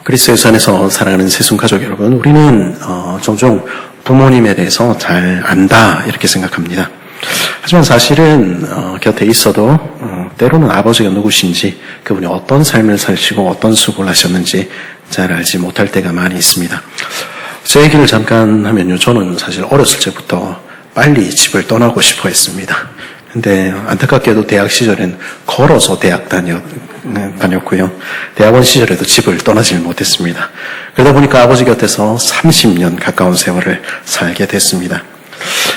그리스도의 안에서 사랑하는 새순가족 여러분, 우리는 종종 부모님에 대해서 잘 안다 이렇게 생각합니다. 하지만 사실은 곁에 있어도 때로는 아버지가 누구신지, 그분이 어떤 삶을 사시고 어떤 수고를 하셨는지 잘 알지 못할 때가 많이 있습니다. 제 얘기를 잠깐 하면요, 저는 사실 어렸을 때부터 빨리 집을 떠나고 싶어 했습니다. 근데 안타깝게도 대학 시절엔 걸어서 대학 다녔고요. 대학원 시절에도 집을 떠나질 못했습니다. 그러다 보니까 아버지 곁에서 30년 가까운 세월을 살게 됐습니다.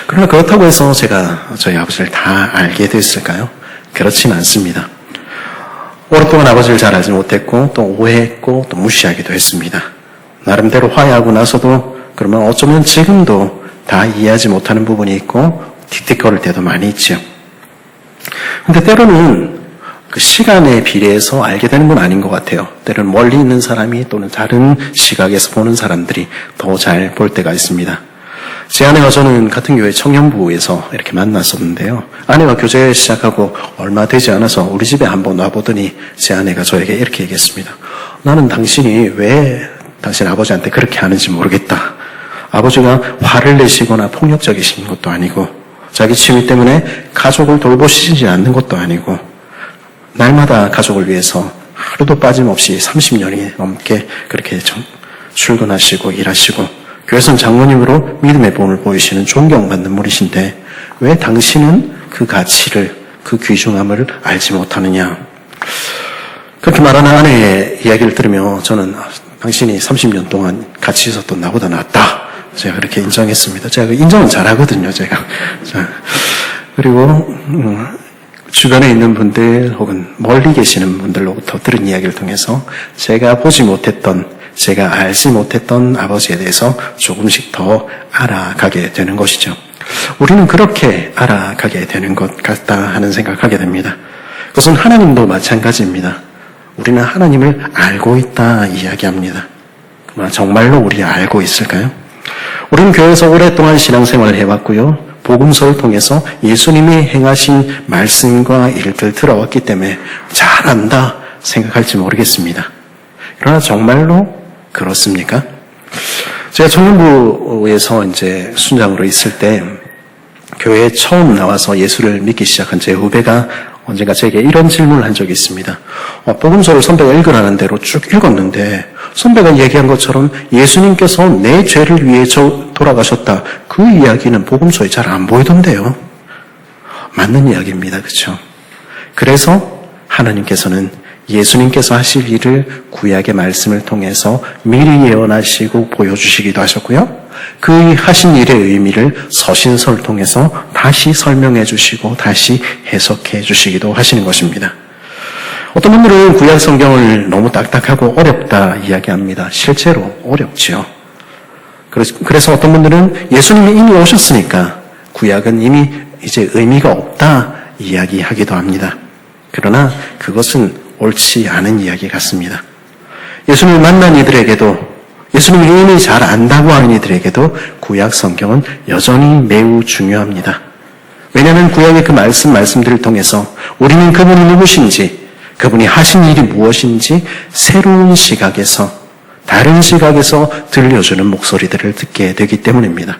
그러나 그렇다고 해서 제가 저희 아버지를 다 알게 됐을까요? 그렇진 않습니다. 오랫동안 아버지를 잘 알지 못했고, 또 오해했고, 또 무시하기도 했습니다. 나름대로 화해하고 나서도 그러면 어쩌면 지금도 다 이해하지 못하는 부분이 있고 틱틱거릴 때도 많이 있죠. 근데 때로는 그 시간에 비례해서 알게 되는 건 아닌 것 같아요. 때로는 멀리 있는 사람이 또는 다른 시각에서 보는 사람들이 더 잘 볼 때가 있습니다. 제 아내와 저는 같은 교회 청년부에서 이렇게 만났었는데요. 아내가 교제 시작하고 얼마 되지 않아서 우리 집에 한번 와보더니 제 아내가 저에게 이렇게 얘기했습니다. 나는 당신이 왜 당신 아버지한테 그렇게 하는지 모르겠다. 아버지가 화를 내시거나 폭력적이신 것도 아니고 자기 취미 때문에 가족을 돌보시지 않는 것도 아니고 날마다 가족을 위해서 하루도 빠짐없이 30년이 넘게 그렇게 출근하시고 일하시고 교회선 장로님으로 믿음의 본을 보이시는 존경받는 분이신데 왜 당신은 그 가치를, 그 귀중함을 알지 못하느냐. 그렇게 말하는 아내의 이야기를 들으며 저는 당신이 30년 동안 같이 있었던 나보다 낫다. 제가 그렇게 인정했습니다. 제가 인정은 잘하거든요, 제가. 그리고 주변에 있는 분들 혹은 멀리 계시는 분들로부터 들은 이야기를 통해서 제가 보지 못했던, 제가 알지 못했던 아버지에 대해서 조금씩 더 알아가게 되는 것이죠. 우리는 그렇게 알아가게 되는 것 같다 하는 생각을 하게 됩니다. 그것은 하나님도 마찬가지입니다. 우리는 하나님을 알고 있다 이야기합니다. 그러나 정말로 우리가 알고 있을까요? 우리는 교회에서 오랫동안 신앙생활을 해왔고요. 복음서를 통해서 예수님이 행하신 말씀과 일들 들어왔기 때문에 잘 안다 생각할지 모르겠습니다. 그러나 정말로 그렇습니까? 제가 청년부에서 이제 순장으로 있을 때 교회에 처음 나와서 예수를 믿기 시작한 제 후배가 언젠가 제게 이런 질문을 한 적이 있습니다. 복음서를 선배가 읽으라는 대로 쭉 읽었는데 선배가 얘기한 것처럼 예수님께서 내 죄를 위해 돌아가셨다. 그 이야기는 복음서에 잘 안 보이던데요. 맞는 이야기입니다. 그렇죠? 그래서 하나님께서는 예수님께서 하실 일을 구약의 말씀을 통해서 미리 예언하시고 보여주시기도 하셨고요. 그 하신 일의 의미를 서신서를 통해서 다시 설명해 주시고 다시 해석해 주시기도 하시는 것입니다. 어떤 분들은 구약 성경을 너무 딱딱하고 어렵다 이야기합니다. 실제로 어렵지요. 그래서 어떤 분들은 예수님이 이미 오셨으니까 구약은 이미 이제 의미가 없다 이야기하기도 합니다. 그러나 그것은 옳지 않은 이야기 같습니다. 예수님을 만난 이들에게도 예수님을 이미 잘 안다고 하는 이들에게도 구약 성경은 여전히 매우 중요합니다. 왜냐하면 구약의 그 말씀들을 통해서 우리는 그분이 누구신지, 그분이 하신 일이 무엇인지 새로운 시각에서, 다른 시각에서 들려주는 목소리들을 듣게 되기 때문입니다.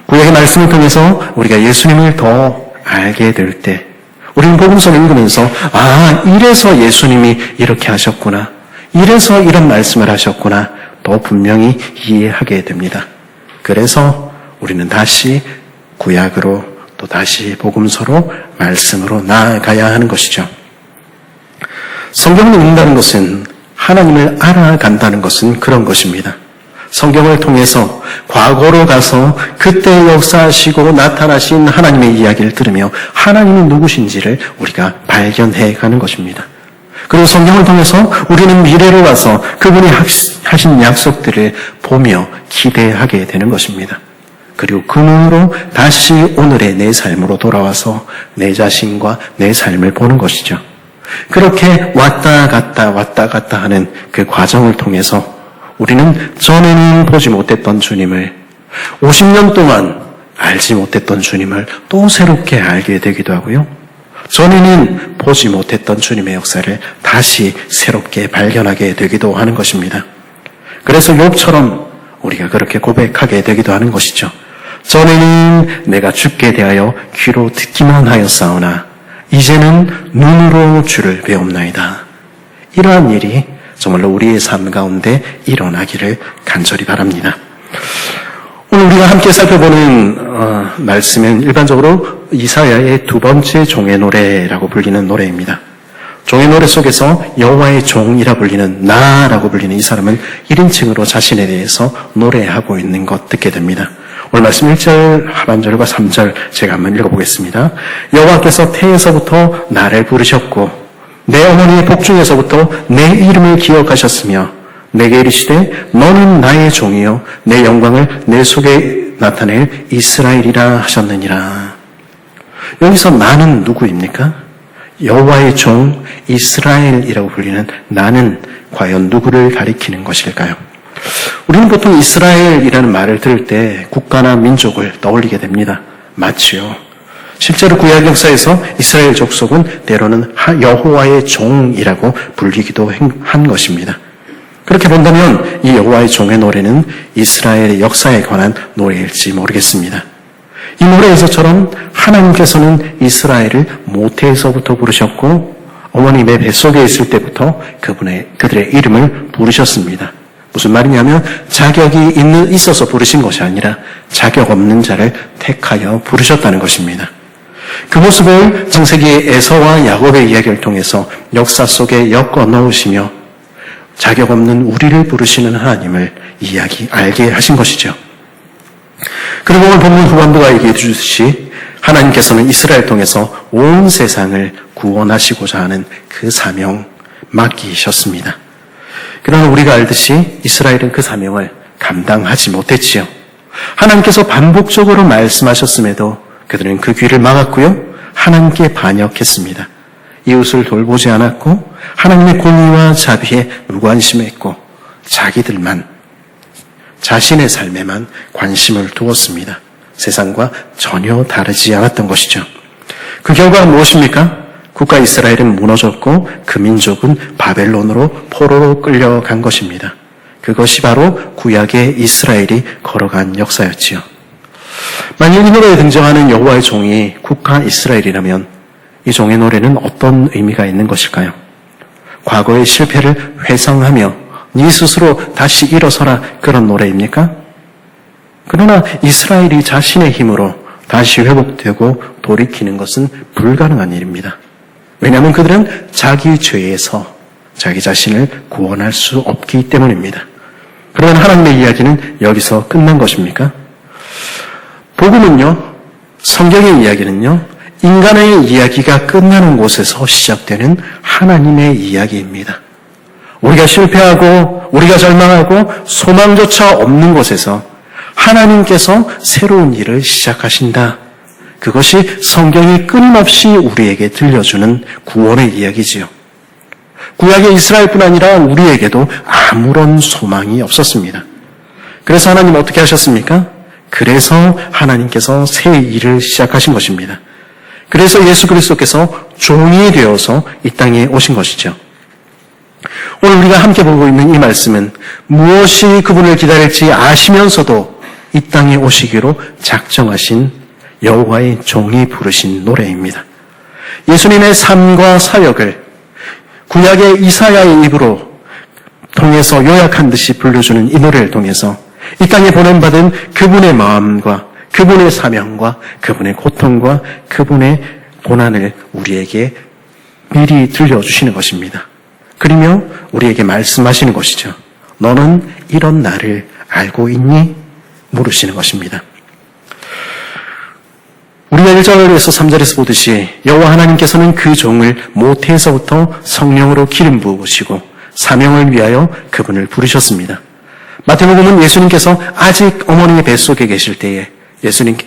구약의 말씀을 통해서 우리가 예수님을 더 알게 될 때 우리는 복음서를 읽으면서 이래서 예수님이 이렇게 하셨구나. 이래서 이런 말씀을 하셨구나. 더 분명히 이해하게 됩니다. 그래서 우리는 다시 구약으로 또 다시 복음서로 말씀으로 나아가야 하는 것이죠. 성경을 읽는다는 것은 하나님을 알아간다는 것은 그런 것입니다. 성경을 통해서 과거로 가서 그때 역사하시고 나타나신 하나님의 이야기를 들으며 하나님이 누구신지를 우리가 발견해 가는 것입니다. 그리고 성경을 통해서 우리는 미래로 가서 그분이 하신 약속들을 보며 기대하게 되는 것입니다. 그리고 그 눈으로 다시 오늘의 내 삶으로 돌아와서 내 자신과 내 삶을 보는 것이죠. 그렇게 왔다 갔다 하는 그 과정을 통해서 우리는 전에는 보지 못했던 주님을 50년 동안 알지 못했던 주님을 또 새롭게 알게 되기도 하고요. 전에는 보지 못했던 주님의 역사를 다시 새롭게 발견하게 되기도 하는 것입니다. 그래서 욥처럼 우리가 그렇게 고백하게 되기도 하는 것이죠. 전에는 내가 주께 대하여 귀로 듣기만 하였사오나 이제는 눈으로 주를 배옵나이다. 이러한 일이 정말로 우리의 삶 가운데 일어나기를 간절히 바랍니다. 오늘 우리가 함께 살펴보는 말씀은 일반적으로 이사야의 두 번째 종의 노래라고 불리는 노래입니다. 종의 노래 속에서 여호와의 종이라 불리는 나라고 불리는 이 사람은 1인칭으로 자신에 대해서 노래하고 있는 것 듣게 됩니다. 오늘 말씀 1절 하반절과 3절 제가 한번 읽어보겠습니다. 여호와께서 태에서부터 나를 부르셨고 내 어머니의 복중에서부터 내 이름을 기억하셨으며 내게 이르시되 너는 나의 종이요 내 영광을 내 속에 나타낼 이스라엘이라 하셨느니라. 여기서 나는 누구입니까? 여호와의 종 이스라엘이라고 불리는 나는 과연 누구를 가리키는 것일까요? 우리는 보통 이스라엘이라는 말을 들을 때 국가나 민족을 떠올리게 됩니다. 맞지요? 실제로 구약 역사에서 이스라엘 족속은 때로는 여호와의 종이라고 불리기도 한 것입니다. 그렇게 본다면 이 여호와의 종의 노래는 이스라엘의 역사에 관한 노래일지 모르겠습니다. 이 노래에서처럼 하나님께서는 이스라엘을 모태에서부터 부르셨고 어머님의 뱃속에 있을 때부터 그들의 이름을 부르셨습니다. 무슨 말이냐면 자격이 있어서 부르신 것이 아니라 자격 없는 자를 택하여 부르셨다는 것입니다. 그 모습을 창세기 에서와 야곱의 이야기를 통해서 역사 속에 엮어 넣으시며 자격 없는 우리를 부르시는 하나님을 알게 하신 것이죠. 그리고 오늘 본문 후반부가 얘기해 주듯이 하나님께서는 이스라엘 통해서 온 세상을 구원하시고자 하는 그 사명 맡기셨습니다. 그러나 우리가 알듯이 이스라엘은 그 사명을 감당하지 못했지요. 하나님께서 반복적으로 말씀하셨음에도 그들은 그 귀를 막았고요. 하나님께 반역했습니다. 이웃을 돌보지 않았고 하나님의 공의와 자비에 무관심했고 자기들만 자신의 삶에만 관심을 두었습니다. 세상과 전혀 다르지 않았던 것이죠. 그 결과는 무엇입니까? 국가 이스라엘은 무너졌고 그 민족은 바벨론으로 포로로 끌려간 것입니다. 그것이 바로 구약의 이스라엘이 걸어간 역사였지요. 만약 이 노래에 등장하는 여호와의 종이 국가 이스라엘이라면 이 종의 노래는 어떤 의미가 있는 것일까요? 과거의 실패를 회상하며 네 스스로 다시 일어서라 그런 노래입니까? 그러나 이스라엘이 자신의 힘으로 다시 회복되고 돌이키는 것은 불가능한 일입니다. 왜냐하면 그들은 자기 죄에서 자기 자신을 구원할 수 없기 때문입니다. 그러나 하나님의 이야기는 여기서 끝난 것입니까? 복음은요, 성경의 이야기는요, 인간의 이야기가 끝나는 곳에서 시작되는 하나님의 이야기입니다. 우리가 실패하고 우리가 절망하고 소망조차 없는 곳에서 하나님께서 새로운 일을 시작하신다. 그것이 성경이 끊임없이 우리에게 들려주는 구원의 이야기지요. 구약의 이스라엘뿐 아니라 우리에게도 아무런 소망이 없었습니다. 그래서 하나님 어떻게 하셨습니까? 그래서 하나님께서 새 일을 시작하신 것입니다. 그래서 예수 그리스도께서 종이 되어서 이 땅에 오신 것이죠. 오늘 우리가 함께 보고 있는 이 말씀은 무엇이 그분을 기다릴지 아시면서도 이 땅에 오시기로 작정하신 여호와의 종이 부르신 노래입니다. 예수님의 삶과 사역을 구약의 이사야의 입으로 통해서 요약한 듯이 불러주는 이 노래를 통해서 이 땅에 보낸받은 그분의 마음과 그분의 사명과 그분의 고통과 그분의 고난을 우리에게 미리 들려주시는 것입니다. 그러며 우리에게 말씀하시는 것이죠. 너는 이런 나를 알고 있니? 물으시는 것입니다. 우리가 1절에서 3절에서 보듯이 여호와 하나님께서는 그 종을 모태에서부터 성령으로 기름 부으시고 사명을 위하여 그분을 부르셨습니다. 마태복음은 예수님께서 아직 어머니의 뱃속에 계실 때에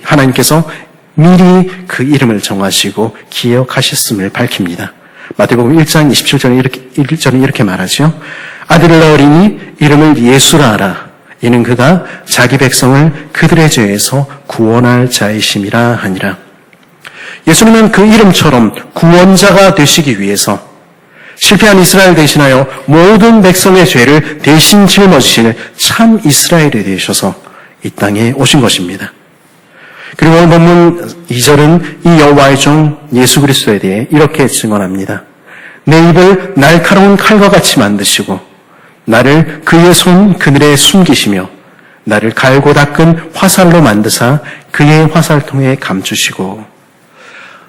하나님께서 미리 그 이름을 정하시고 기억하셨음을 밝힙니다. 마태복음 1장 27절은 이렇게 말하죠. 아들을 낳으리니 이름을 예수라 하라. 이는 그가 자기 백성을 그들의 죄에서 구원할 자이심이라 하니라. 예수님은 그 이름처럼 구원자가 되시기 위해서 실패한 이스라엘 대신하여 모든 백성의 죄를 대신 짊어지실 참 이스라엘이 되셔서 이 땅에 오신 것입니다. 그리고 오늘 본문 2절은 이 여호와의 종 예수 그리스도에 대해 이렇게 증언합니다. 내 입을 날카로운 칼과 같이 만드시고 나를 그의 손 그늘에 숨기시며 나를 갈고 닦은 화살로 만드사 그의 화살통에 감추시고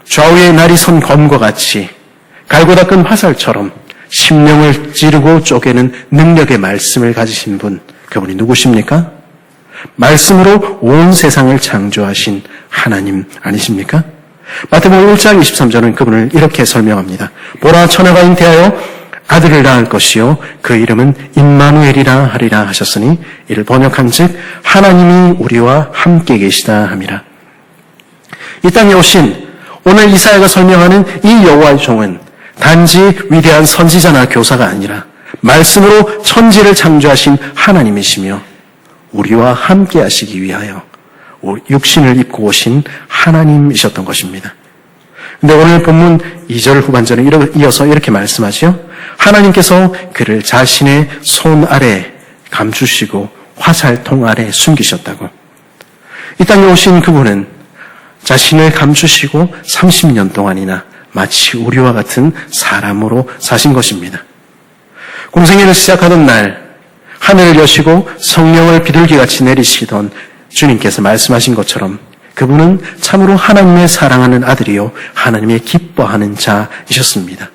좌우에 날이 선 검과 같이 갈고 닦은 화살처럼 심령을 찌르고 쪼개는 능력의 말씀을 가지신 분, 그분이 누구십니까? 말씀으로 온 세상을 창조하신 하나님 아니십니까? 마태복음 1장 23절은 그분을 이렇게 설명합니다. 보라 처녀가 잉태하여 아들을 낳을 것이요 그 이름은 임마누엘이라 하리라 하셨으니 이를 번역한즉 하나님이 우리와 함께 계시다 함이라. 이 땅에 오신 오늘 이사야가 설명하는 이 여호와의 종은 단지 위대한 선지자나 교사가 아니라 말씀으로 천지를 창조하신 하나님이시며 우리와 함께 하시기 위하여 육신을 입고 오신 하나님이셨던 것입니다. 근데 오늘 본문 2절 후반절에 이어서 이렇게 말씀하죠. 하나님께서 그를 자신의 손 아래 감추시고 화살통 아래 숨기셨다고. 이 땅에 오신 그분은 자신을 감추시고 30년 동안이나 마치 우리와 같은 사람으로 사신 것입니다. 공생애를 시작하던 날 하늘을 여시고 성령을 비둘기같이 내리시던 주님께서 말씀하신 것처럼 그분은 참으로 하나님의 사랑하는 아들이요 하나님의 기뻐하는 자이셨습니다.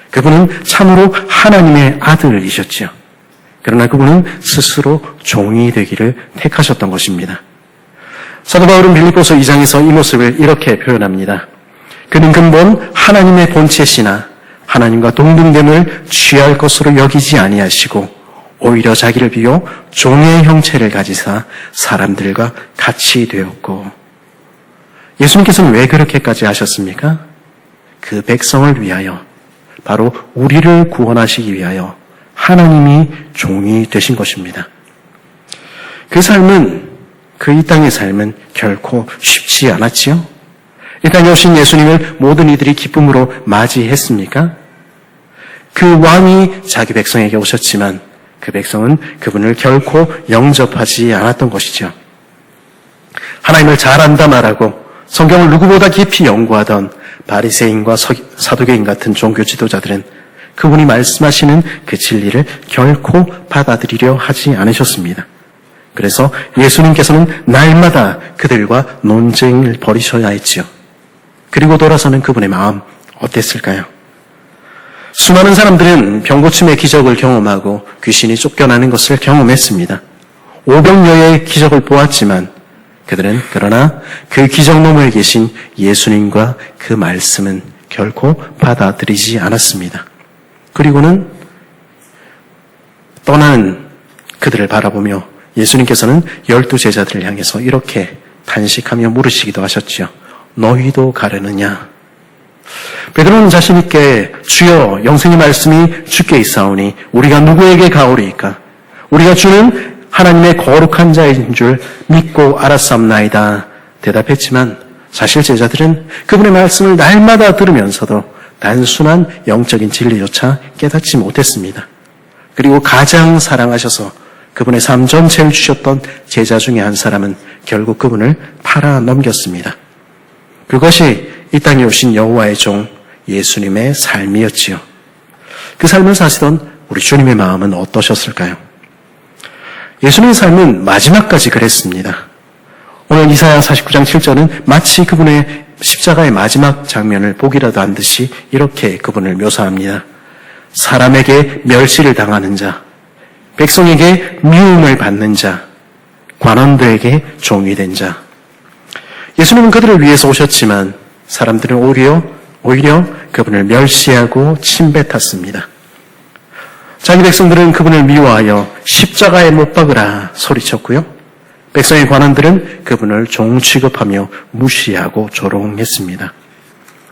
그분은 참으로 하나님의 아들이셨지요. 그러나 그분은 스스로 종이 되기를 택하셨던 것입니다. 사도 바울은 빌립보서 2장에서 이 모습을 이렇게 표현합니다. 그는 근본 하나님의 본체시나 하나님과 동등됨을 취할 것으로 여기지 아니하시고 오히려 자기를 비워 종의 형체를 가지사 사람들과 같이 되었고. 예수님께서는 왜 그렇게까지 하셨습니까? 그 백성을 위하여, 바로 우리를 구원하시기 위하여 하나님이 종이 되신 것입니다. 그 삶은, 그 이 땅의 삶은 결코 쉽지 않았지요? 이 땅에 오신 예수님을 모든 이들이 기쁨으로 맞이했습니까? 그 왕이 자기 백성에게 오셨지만 그 백성은 그분을 결코 영접하지 않았던 것이죠. 하나님을 잘 안다 말하고 성경을 누구보다 깊이 연구하던 바리새인과 사두개인 같은 종교 지도자들은 그분이 말씀하시는 그 진리를 결코 받아들이려 하지 않으셨습니다. 그래서 예수님께서는 날마다 그들과 논쟁을 벌이셔야 했지요. 그리고 돌아서는 그분의 마음 어땠을까요? 수많은 사람들은 병고침의 기적을 경험하고 귀신이 쫓겨나는 것을 경험했습니다. 오병여의 기적을 보았지만 그들은 그러나 그 기적 너머에 계신 예수님과 그 말씀은 결코 받아들이지 않았습니다. 그리고는 떠나는 그들을 바라보며 예수님께서는 12제자들을 향해서 이렇게 탄식하며 물으시기도 하셨지요. 너희도 가려느냐? 베드로는 자신 있게 주여 영생의 말씀이 주께 있사오니 우리가 누구에게 가오리이까? 우리가 주는 하나님의 거룩한 자인 줄 믿고 알았사옵나이다 대답했지만 사실 제자들은 그분의 말씀을 날마다 들으면서도 단순한 영적인 진리조차 깨닫지 못했습니다. 그리고 가장 사랑하셔서 그분의 삶 전체를 주셨던 제자 중에 한 사람은 결국 그분을 팔아 넘겼습니다. 그것이 이 땅에 오신 여호와의 종 예수님의 삶이었지요. 그 삶을 사시던 우리 주님의 마음은 어떠셨을까요? 예수님의 삶은 마지막까지 그랬습니다. 오늘 이사야 49장 7절은 마치 그분의 십자가의 마지막 장면을 보기라도 한 듯이 이렇게 그분을 묘사합니다. 사람에게 멸시를 당하는 자, 백성에게 미움을 받는 자, 관원들에게 종이 된 자. 예수님은 그들을 위해서 오셨지만 사람들은 오히려 그분을 멸시하고 침뱉었습니다. 자기 백성들은 그분을 미워하여 십자가에 못 박으라 소리쳤고요. 백성의 관원들은 그분을 종 취급하며 무시하고 조롱했습니다.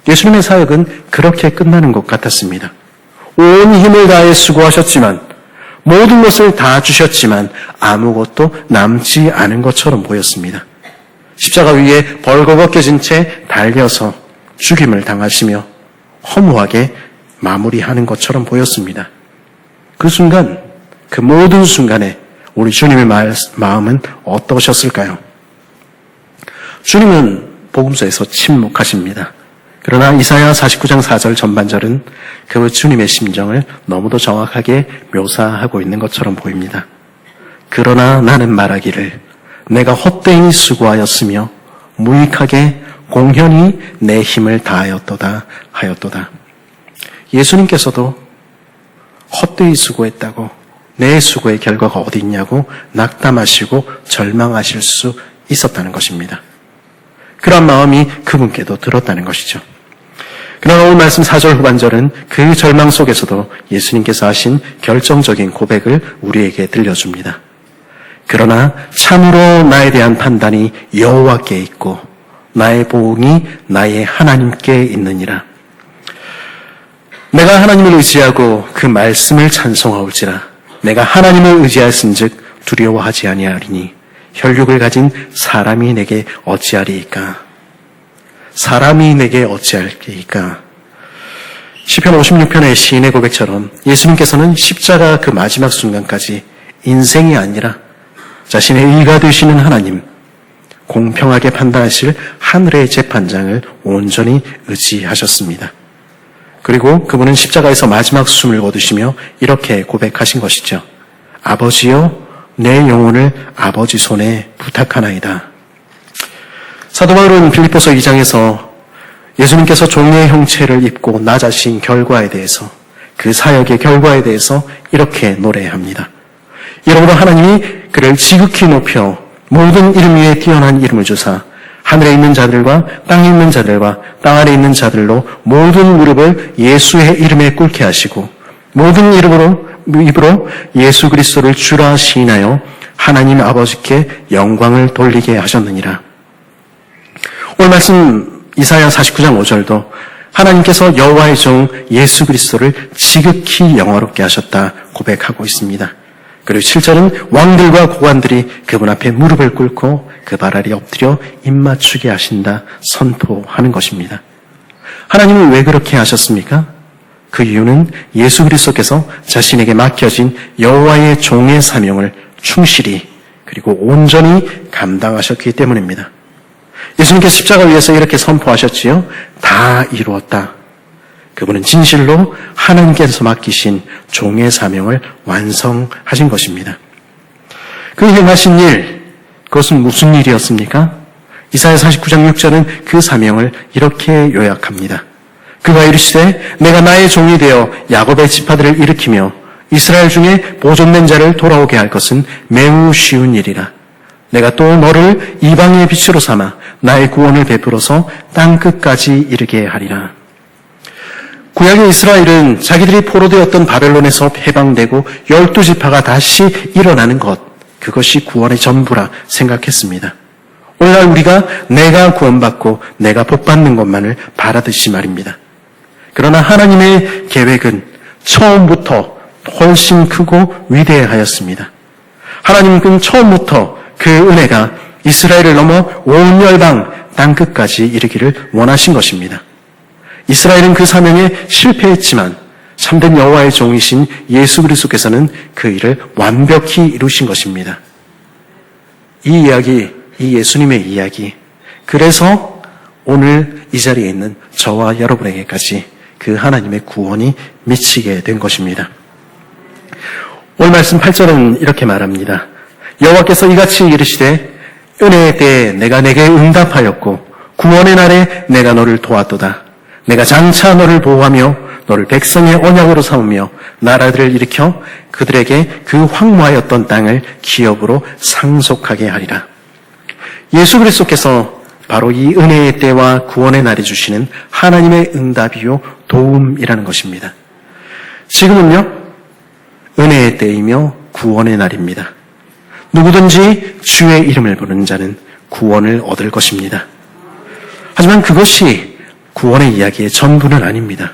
예수님의 사역은 그렇게 끝나는 것 같았습니다. 온 힘을 다해 수고하셨지만 모든 것을 다 주셨지만 아무것도 남지 않은 것처럼 보였습니다. 십자가 위에 벌거벗겨진 채 달려서 죽임을 당하시며 허무하게 마무리하는 것처럼 보였습니다. 그 순간, 그 모든 순간에 우리 주님의 마음은 어떠셨을까요? 주님은 복음서에서 침묵하십니다. 그러나 이사야 49장 4절 전반절은 그 주님의 심정을 너무도 정확하게 묘사하고 있는 것처럼 보입니다. 그러나 나는 말하기를 내가 헛되이 수고하였으며 무익하게 공연히 내 힘을 다하였도다 하였도다. 예수님께서도 헛되이 수고했다고 내 수고의 결과가 어디 있냐고 낙담하시고 절망하실 수 있었다는 것입니다. 그런 마음이 그분께도 들었다는 것이죠. 그러나 오늘 말씀 4절 후반절은 그 절망 속에서도 예수님께서 하신 결정적인 고백을 우리에게 들려줍니다. 그러나 참으로 나에 대한 판단이 여호와께 있고 나의 보응이 나의 하나님께 있느니라. 내가 하나님을 의지하고 그 말씀을 찬송하올지라. 내가 하나님을 의지하였은즉 두려워하지 아니하리니 혈육을 가진 사람이 내게 어찌하리이까. 사람이 내게 어찌할리이까. 시편 56편의 시인의 고백처럼 예수님께서는 십자가 그 마지막 순간까지 인생이 아니라 자신의 의가 되시는 하나님, 공평하게 판단하실 하늘의 재판장을 온전히 의지하셨습니다. 그리고 그분은 십자가에서 마지막 숨을 거두시며 이렇게 고백하신 것이죠. 아버지여, 내 영혼을 아버지 손에 부탁하나이다. 사도 바울은 빌립보서 2장에서 예수님께서 종의 형체를 입고 낮아신 결과에 대해서, 그 사역의 결과에 대해서 이렇게 노래합니다. 이러므로 하나님이 그를 지극히 높여 모든 이름 위에 뛰어난 이름을 주사 하늘에 있는 자들과 땅에 있는 자들과 땅 아래 있는 자들로 모든 무릎을 예수의 이름에 꿇게 하시고 모든 입으로 예수 그리스도를 주라 시인하여 하나님 아버지께 영광을 돌리게 하셨느니라. 오늘 말씀 이사야 49장 5절도 하나님께서 여호와의 종 예수 그리스도를 지극히 영화롭게 하셨다 고백하고 있습니다. 그리고 7절은 왕들과 고관들이 그분 앞에 무릎을 꿇고 그 발 아래 엎드려 입맞추게 하신다 선포하는 것입니다. 하나님은 왜 그렇게 하셨습니까? 그 이유는 예수 그리스도께서 자신에게 맡겨진 여호와의 종의 사명을 충실히 그리고 온전히 감당하셨기 때문입니다. 예수님께서 십자가 위에서 이렇게 선포하셨지요. 다 이루었다. 그분은 진실로 하나님께서 맡기신 종의 사명을 완성하신 것입니다. 그 행하신 일, 그것은 무슨 일이었습니까? 이사야 49장 6절은 그 사명을 이렇게 요약합니다. 그가 이르시되 내가 나의 종이 되어 야곱의 지파들을 일으키며 이스라엘 중에 보존된 자를 돌아오게 할 것은 매우 쉬운 일이라. 내가 또 너를 이방의 빛으로 삼아 나의 구원을 베풀어서 땅 끝까지 이르게 하리라. 구약의 이스라엘은 자기들이 포로되었던 바벨론에서 해방되고 12지파가 다시 일어나는 것, 그것이 구원의 전부라 생각했습니다. 오늘날 우리가 내가 구원받고 내가 복받는 것만을 바라듯이 말입니다. 그러나 하나님의 계획은 처음부터 훨씬 크고 위대하였습니다. 하나님은 처음부터 그 은혜가 이스라엘을 넘어 온 열방 땅끝까지 이르기를 원하신 것입니다. 이스라엘은 그 사명에 실패했지만 참된 여호와의 종이신 예수 그리스도께서는 그 일을 완벽히 이루신 것입니다. 이 이야기, 이 예수님의 이야기, 그래서 오늘 이 자리에 있는 저와 여러분에게까지 그 하나님의 구원이 미치게 된 것입니다. 오늘 말씀 8절은 이렇게 말합니다. 여호와께서 이같이 이르시되 은혜에 대해 내가 내게 응답하였고 구원의 날에 내가 너를 도왔도다. 내가 장차 너를 보호하며 너를 백성의 언약으로 삼으며 나라들을 일으켜 그들에게 그 황무하였던 땅을 기업으로 상속하게 하리라. 예수 그리스도께서 바로 이 은혜의 때와 구원의 날에 주시는 하나님의 응답이요 도움이라는 것입니다. 지금은요 은혜의 때이며 구원의 날입니다. 누구든지 주의 이름을 부르는 자는 구원을 얻을 것입니다. 하지만 그것이 구원의 이야기의 전부는 아닙니다.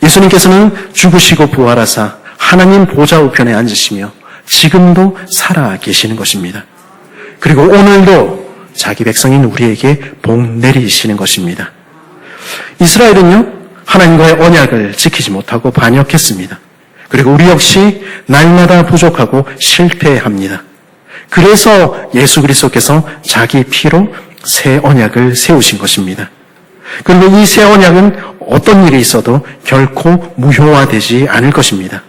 예수님께서는 죽으시고 부활하사 하나님 보좌 우편에 앉으시며 지금도 살아 계시는 것입니다. 그리고 오늘도 자기 백성인 우리에게 복 내리시는 것입니다. 이스라엘은요, 하나님과의 언약을 지키지 못하고 반역했습니다. 그리고 우리 역시 날마다 부족하고 실패합니다. 그래서 예수 그리스도께서 자기 피로 새 언약을 세우신 것입니다. 그리고 이 새 언약은 어떤 일이 있어도 결코 무효화되지 않을 것입니다.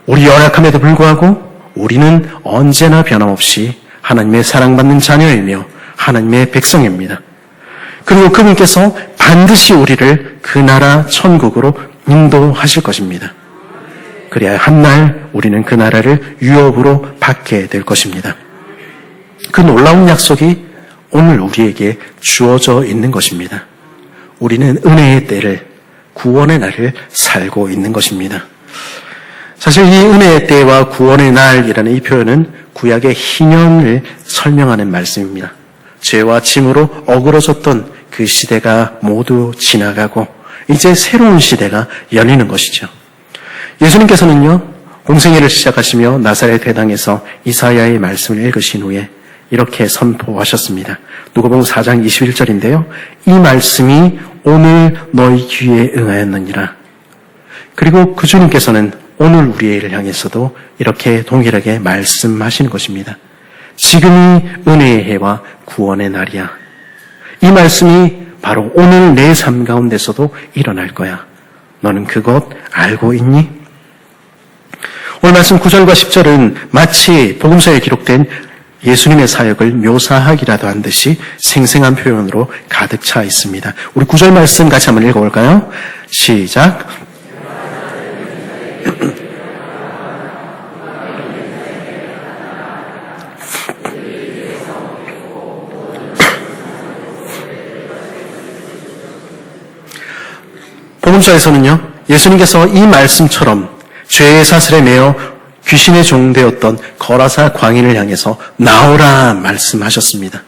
우리 연약함에도 불구하고 우리는 언제나 변함없이 하나님의 사랑받는 자녀이며 하나님의 백성입니다. 그리고 그분께서 반드시 우리를 그 나라 천국으로 인도하실 것입니다. 그래야 한날 우리는 그 나라를 유업으로 받게 될 것입니다. 그 놀라운 약속이 오늘 우리에게 주어져 있는 것입니다. 우리는 은혜의 때를, 구원의 날을 살고 있는 것입니다. 사실 이 은혜의 때와 구원의 날이라는 이 표현은 구약의 희년을 설명하는 말씀입니다. 죄와 짐으로 어그러졌던 그 시대가 모두 지나가고 이제 새로운 시대가 열리는 것이죠. 예수님께서는요, 공생애를 시작하시며 나사렛 회당에서 이사야의 말씀을 읽으신 후에 이렇게 선포하셨습니다. 누가복음 4장 21절인데요. 이 말씀이 오늘 너희 귀에 응하였느니라. 그리고 그 주님께서는 오늘 우리를 향해서도 이렇게 동일하게 말씀하시는 것입니다. 지금이 은혜의 해와 구원의 날이야. 이 말씀이 바로 오늘 내 삶 가운데서도 일어날 거야. 너는 그것 알고 있니? 오늘 말씀 9절과 10절은 마치 복음서에 기록된 예수님의 사역을 묘사하기라도 한 듯이 생생한 표현으로 가득 차 있습니다. 우리 9절 말씀 같이 한번 읽어볼까요? 시작. 복음서에서는요, 예수님께서 이 말씀처럼 죄의 사슬에 매여 귀신의 종되었던 거라사 광인을 향해서 나오라 말씀하셨습니다.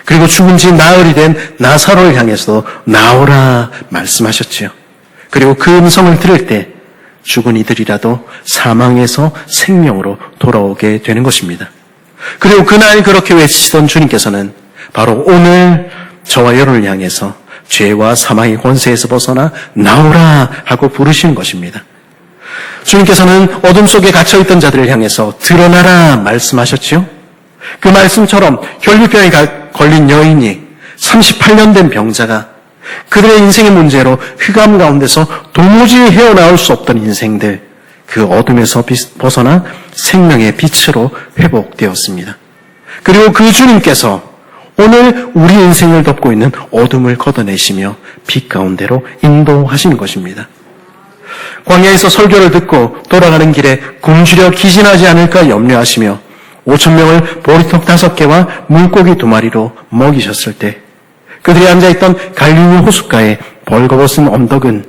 그리고 죽은 지 나흘이 된 나사로를 향해서도 나오라 말씀하셨지요. 그리고 그 음성을 들을 때 죽은 이들이라도 사망에서 생명으로 돌아오게 되는 것입니다. 그리고 그날 그렇게 외치시던 주님께서는 바로 오늘 저와 여러분을 향해서 죄와 사망의 권세에서 벗어나 나오라 하고 부르시는 것입니다. 주님께서는 어둠 속에 갇혀있던 자들을 향해서 드러나라 말씀하셨지요. 그 말씀처럼 혈류병에 걸린 여인이 38년 된 병자가 그들의 인생의 문제로 흑암 가운데서 도무지 헤어나올 수 없던 인생들, 그 어둠에서 벗어나 생명의 빛으로 회복되었습니다. 그리고 그 주님께서 오늘 우리 인생을 덮고 있는 어둠을 걷어내시며 빛 가운데로 인도하시는 것입니다. 광야에서 설교를 듣고 돌아가는 길에 굶주려 기진하지 않을까 염려하시며 5,000명을 보리떡 5개와 물고기 2마리로 먹이셨을 때 그들이 앉아있던 갈릴리 호숫가에 벌거벗은 언덕은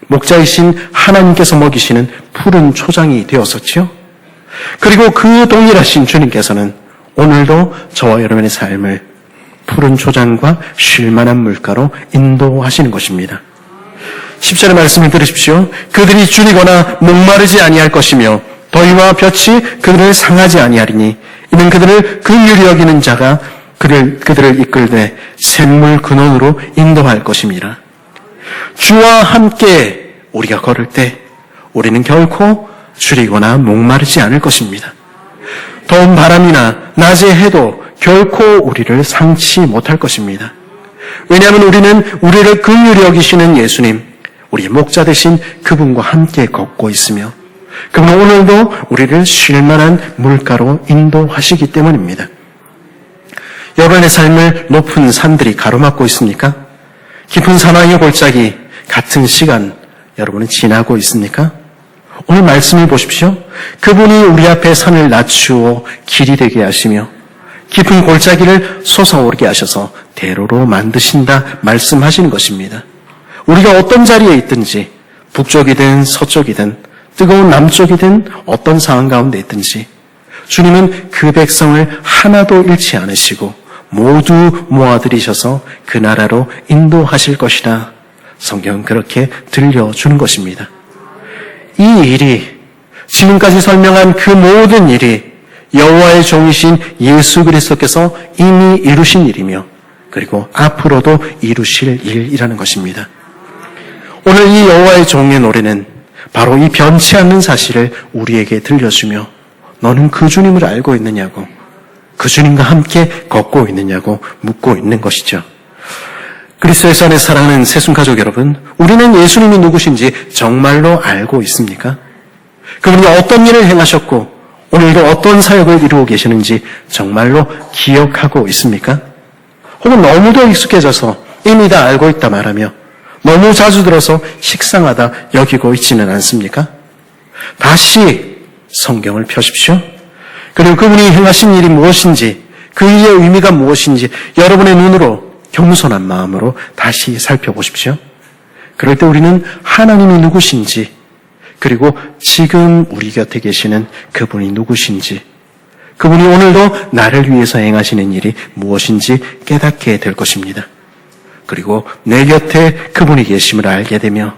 목자이신 하나님께서 먹이시는 푸른 초장이 되었었지요. 그리고 그 동일하신 주님께서는 오늘도 저와 여러분의 삶을 푸른 초장과 쉴만한 물가로 인도하시는 것입니다. 10절의 말씀을 들으십시오. 그들이 줄이거나 목마르지 아니할 것이며 더위와 볕이 그들을 상하지 아니하리니 이는 그들을 긍휼히 여기는 자가 그들을 이끌되 샘물 근원으로 인도할 것입니다. 주와 함께 우리가 걸을 때 우리는 결코 줄이거나 목마르지 않을 것입니다. 더운 바람이나 낮의 해도 결코 우리를 상치 못할 것입니다. 왜냐하면 우리는 우리를 긍휼히 여기시는 예수님, 우리 목자 되신 그분과 함께 걷고 있으며 그분은 오늘도 우리를 쉴만한 물가로 인도하시기 때문입니다. 여러분의 삶을 높은 산들이 가로막고 있습니까? 깊은 사망의 골짜기 같은 시간 여러분은 지나고 있습니까? 오늘 말씀을 보십시오. 그분이 우리 앞에 산을 낮추어 길이 되게 하시며 깊은 골짜기를 솟아오르게 하셔서 대로로 만드신다 말씀하시는 것입니다. 우리가 어떤 자리에 있든지 북쪽이든 서쪽이든 뜨거운 남쪽이든 어떤 상황 가운데 있든지 주님은 그 백성을 하나도 잃지 않으시고 모두 모아들이셔서 그 나라로 인도하실 것이라 성경은 그렇게 들려주는 것입니다. 이 일이 지금까지 설명한 그 모든 일이 여호와의 종이신 예수 그리스도께서 이미 이루신 일이며 그리고 앞으로도 이루실 일이라는 것입니다. 오늘 이 여호와의 종의 노래는 바로 이 변치 않는 사실을 우리에게 들려주며 너는 그 주님을 알고 있느냐고, 그 주님과 함께 걷고 있느냐고 묻고 있는 것이죠. 그리스도의 안에 사랑하는 새순가족 여러분, 우리는 예수님이 누구신지 정말로 알고 있습니까? 그분이 어떤 일을 행하셨고 오늘도 어떤 사역을 이루고 계시는지 정말로 기억하고 있습니까? 혹은 너무도 익숙해져서 이미 다 알고 있다 말하며 너무 자주 들어서 식상하다 여기고 있지는 않습니까? 다시 성경을 펴십시오. 그리고 그분이 행하신 일이 무엇인지, 그 일의 의미가 무엇인지 여러분의 눈으로 겸손한 마음으로 다시 살펴보십시오. 그럴 때 우리는 하나님이 누구신지, 그리고 지금 우리 곁에 계시는 그분이 누구신지, 그분이 오늘도 나를 위해서 행하시는 일이 무엇인지 깨닫게 될 것입니다. 그리고 내 곁에 그분이 계심을 알게 되며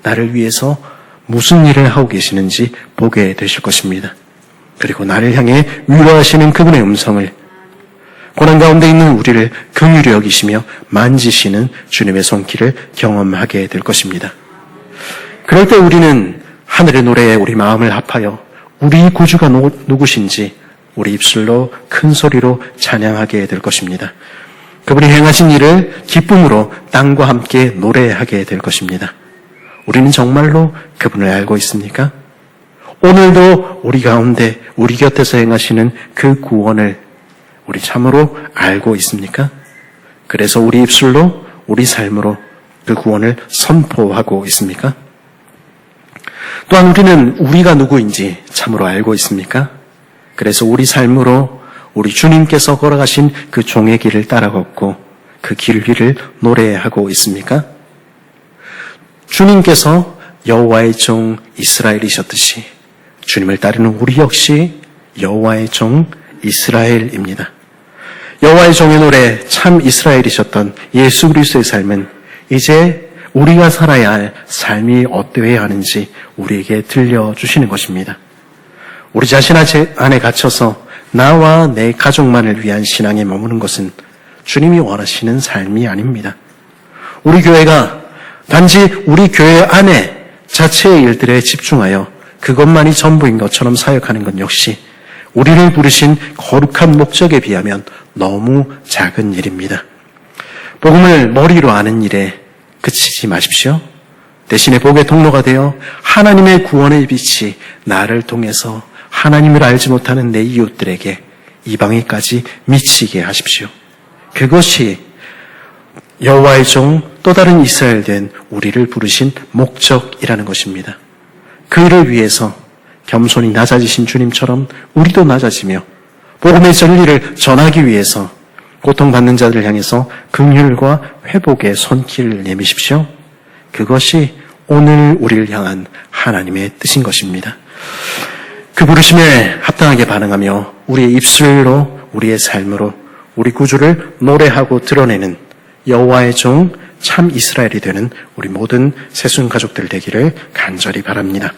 나를 위해서 무슨 일을 하고 계시는지 보게 되실 것입니다. 그리고 나를 향해 위로하시는 그분의 음성을, 고난 가운데 있는 우리를 긍휼히 여기시며 만지시는 주님의 손길을 경험하게 될 것입니다. 그럴 때 우리는 하늘의 노래에 우리 마음을 합하여 우리 구주가 누구신지 우리 입술로 큰 소리로 찬양하게 될 것입니다. 그분이 행하신 일을 기쁨으로 땅과 함께 노래하게 될 것입니다. 우리는 정말로 그분을 알고 있습니까? 오늘도 우리 가운데 우리 곁에서 행하시는 그 구원을 우리 참으로 알고 있습니까? 그래서 우리 입술로 우리 삶으로 그 구원을 선포하고 있습니까? 또한 우리는 우리가 누구인지 참으로 알고 있습니까? 그래서 우리 삶으로 우리 주님께서 걸어가신 그 종의 길을 따라 걷고 그 길 위를 노래하고 있습니까? 주님께서 여호와의 종 이스라엘이셨듯이 주님을 따르는 우리 역시 여호와의 종 이스라엘입니다. 여호와의 종의 노래 참 이스라엘이셨던 예수 그리스도의 삶은 이제 우리가 살아야 할 삶이 어떠해야 하는지 우리에게 들려주시는 것입니다. 우리 자신 안에 갇혀서 나와 내 가족만을 위한 신앙에 머무는 것은 주님이 원하시는 삶이 아닙니다. 우리 교회가 단지 우리 교회 안에 자체의 일들에 집중하여 그것만이 전부인 것처럼 사역하는 것 역시 우리를 부르신 거룩한 목적에 비하면 너무 작은 일입니다. 복음을 머리로 아는 일에 그치지 마십시오. 대신에 복의 통로가 되어 하나님의 구원의 빛이 나를 통해서 하나님을 알지 못하는 내 이웃들에게 이방에까지 미치게 하십시오. 그것이 여호와의 종 또 다른 이스라엘 된 우리를 부르신 목적이라는 것입니다. 그 일을 위해서 겸손히 낮아지신 주님처럼 우리도 낮아지며 복음의 진리를 전하기 위해서 고통받는 자들을 향해서 긍휼과 회복의 손길을 내미십시오. 그것이 오늘 우리를 향한 하나님의 뜻인 것입니다. 그 부르심에 합당하게 반응하며 우리의 입술로 우리의 삶으로 우리 구주를 노래하고 드러내는 여호와의 종 참 이스라엘이 되는 우리 모든 새순 가족들 되기를 간절히 바랍니다.